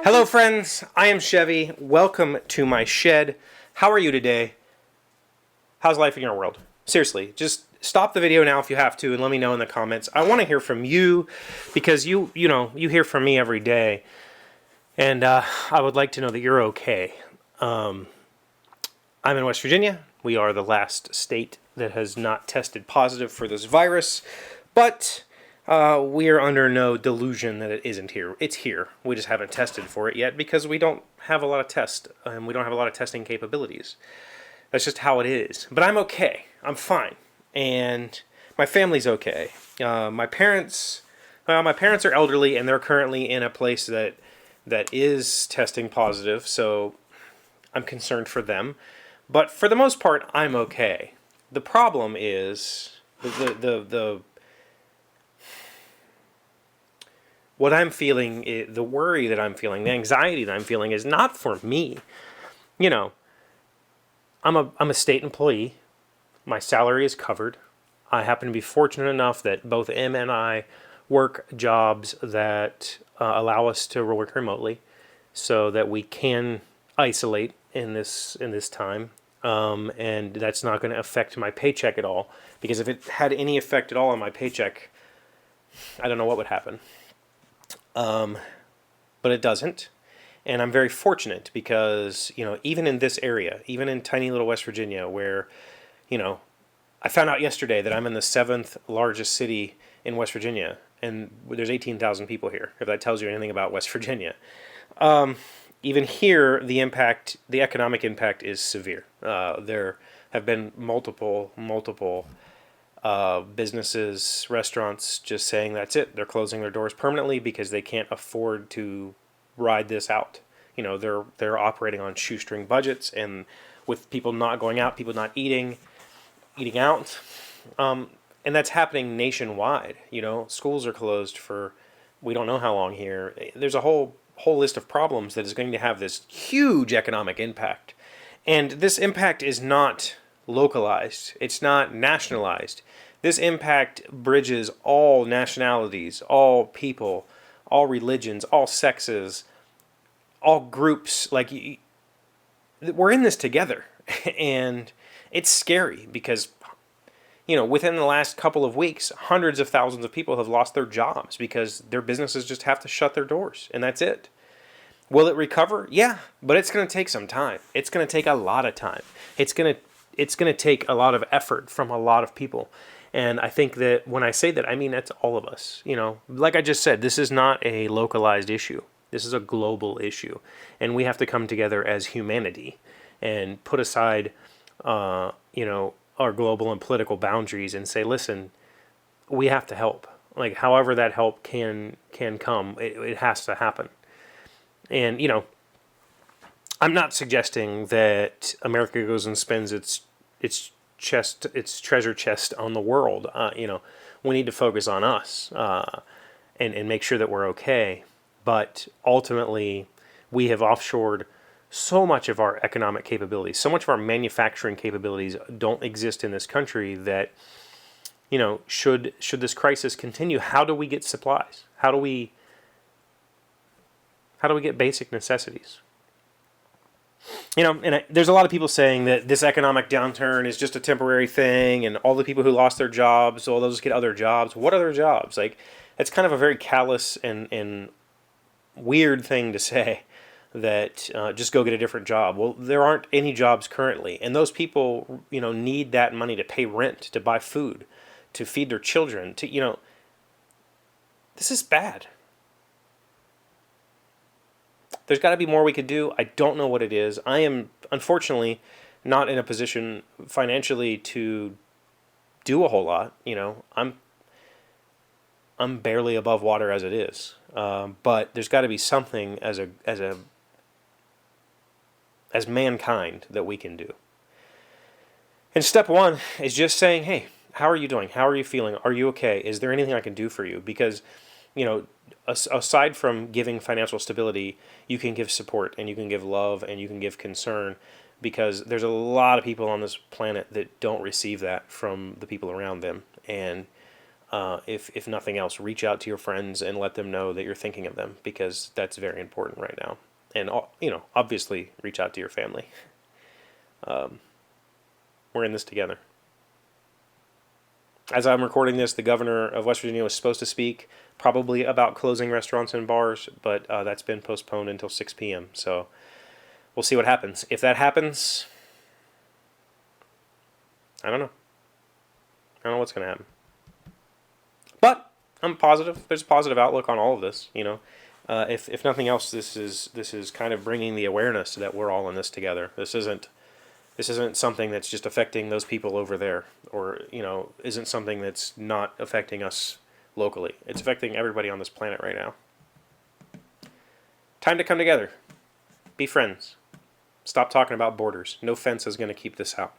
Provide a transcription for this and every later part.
Hello friends, I am Chevee. Welcome to my shed. How are you today? How's life in your world? Seriously, just stop the video now if you have to and let me know in the comments. I want to hear from you because you hear from me every day. And I would like to know that you're okay. I'm in West Virginia. We are the last state that has not tested positive for this virus. But we are under no delusion that it isn't here. It's here. We just haven't tested for it yet because we don't have a lot of tests and we don't have a lot of testing capabilities. That's just how it is. But I'm okay. I'm fine. And my family's okay. My parents are elderly and they're currently in a place that is testing positive, so I'm concerned for them. But for the most part, I'm okay. The problem is the what I'm feeling, the worry that I'm feeling, the anxiety that I'm feeling is not for me. You know, I'm a state employee. My salary is covered. I happen to be fortunate enough that both Em and I work jobs that allow us to work remotely, so that we can isolate in this time, and that's not going to affect my paycheck at all. Because if it had any effect at all on my paycheck, I don't know what would happen. But it doesn't. And I'm very fortunate because, even in this area, even in tiny little West Virginia where, I found out yesterday that I'm in the 7th largest city in West Virginia and there's 18,000 people here, if that tells you anything about West Virginia. Even here, the economic impact is severe. There have been multiple businesses, restaurants just saying that's it. They're closing their doors permanently because they can't afford to ride this out. They're operating on shoestring budgets, and with people not going out, people not eating out, and that's happening nationwide. Schools are closed for we don't know how long here. There's a whole list of problems that is going to have this huge economic impact, and this impact is not localized. It's not nationalized. This impact bridges all nationalities, all people, all religions, all sexes, all groups. Like, we're in this together. And it's scary because, within the last couple of weeks, hundreds of thousands of people have lost their jobs because their businesses just have to shut their doors, and that's it. Will it recover? Yeah, but it's going to take some time. It's going to take a lot of time. It's going to take a lot of effort from a lot of people. And I think that when I say that, I mean that's all of us. Like I just said, this is not a localized issue. This is a global issue. And we have to come together as humanity and put aside, our global and political boundaries and say, listen, we have to help. Like, however that help can come, it has to happen. And, I'm not suggesting that America goes and spends its treasure chest on the world. We need to focus on us and make sure that we're okay. But ultimately, we have offshored so much of our economic capabilities, so much of our manufacturing capabilities don't exist in this country that, should this crisis continue, how do we get supplies? How do we get basic necessities? There's a lot of people saying that this economic downturn is just a temporary thing, and all the people who lost their jobs, they'll just get other jobs. What other jobs? Like, it's kind of a very callous and weird thing to say, that just go get a different job. Well, there aren't any jobs currently, and those people, need that money to pay rent, to buy food, to feed their children. This is bad. There's got to be more we could do. I don't know what it is. I am, unfortunately, not in a position financially to do a whole lot. I'm barely above water as it is. But there's got to be something as mankind that we can do. And step one is just saying, hey, how are you doing? How are you feeling? Are you okay? Is there anything I can do for you? Because, aside from giving financial stability, you can give support and you can give love and you can give concern, because there's a lot of people on this planet that don't receive that from the people around them. And if nothing else, reach out to your friends and let them know that you're thinking of them, because that's very important right now. And, obviously reach out to your family. We're in this together. As I'm recording this, the governor of West Virginia was supposed to speak probably about closing restaurants and bars, but that's been postponed until 6 p.m. So we'll see what happens. If that happens, I don't know. I don't know what's going to happen. But I'm positive. There's a positive outlook on all of this. If nothing else, this is kind of bringing the awareness that we're all in this together. This isn't something that's just affecting those people over there, or isn't something that's not affecting us locally. It's affecting everybody on this planet right now. Time to come together. Be friends. Stop talking about borders. No fence is going to keep this out.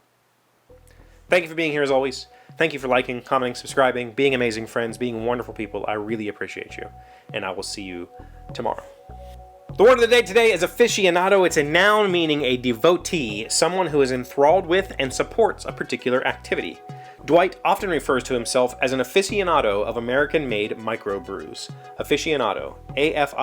Thank you for being here as always. Thank you for liking, commenting, subscribing, being amazing friends, being wonderful people. I really appreciate you. And I will see you tomorrow. The word of the day today is aficionado. It's a noun meaning a devotee, someone who is enthralled with and supports a particular activity. Dwight often refers to himself as an aficionado of American-made microbrews. Aficionado. A-F-I-C-I-O-N-A-D-O.